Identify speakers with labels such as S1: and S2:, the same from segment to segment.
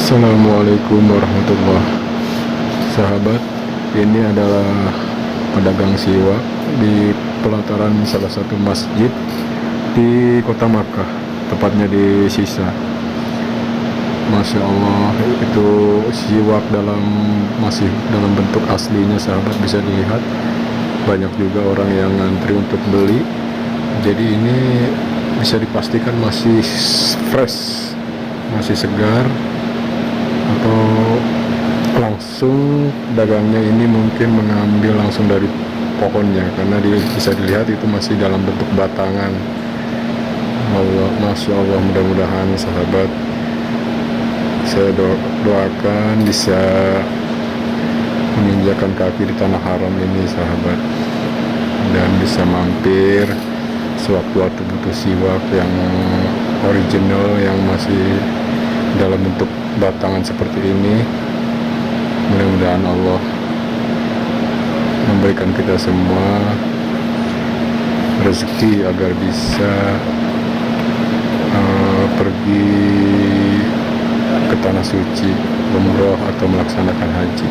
S1: Assalamualaikum warahmatullahi. Sahabat, ini adalah pedagang siwak di pelataran salah satu masjid di kota Makkah, tepatnya di Sisa. Masya Allah, itu siwak masih dalam bentuk aslinya, sahabat, bisa dilihat. Banyak juga orang yang ngantri untuk beli. Jadi ini bisa dipastikan masih fresh, masih segar, atau langsung dagangnya ini mungkin mengambil langsung dari pohonnya, karena bisa dilihat itu masih dalam bentuk batangan. Masya Allah, mudah-mudahan sahabat, saya doakan bisa menginjakan kaki di tanah haram ini, sahabat, dan bisa mampir sewaktu-waktu butuh siwak yang original, yang masih dalam bentuk batangan seperti ini. Mudah-mudahan Allah memberikan kita semua rezeki agar bisa pergi ke tanah suci, umroh atau melaksanakan haji.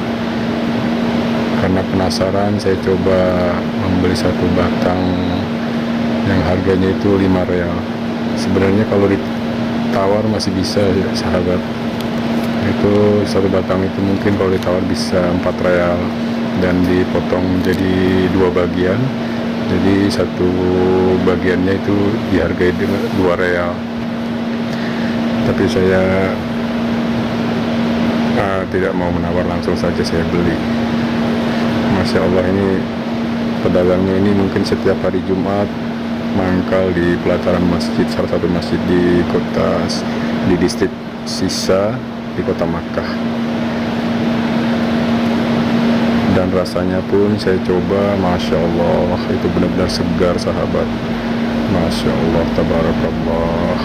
S1: Karena penasaran, saya coba membeli satu batang yang harganya itu 5 real. Sebenarnya kalau ditawar masih bisa ya, sahabat. Itu satu batang itu mungkin kalau ditawar bisa 4 real, dan dipotong jadi 2 bagian. Jadi satu bagiannya itu dihargai dengan 2 real. Tapi saya tidak mau menawar, langsung saja saya beli. Masya Allah, ini pedagangnya ini mungkin setiap hari Jumat mangkal di pelataran masjid, salah satu masjid di distrik Sisa di kota Makkah. Dan rasanya pun saya coba, Masya Allah, itu benar-benar segar, sahabat. Masya Allah, tabarakallah.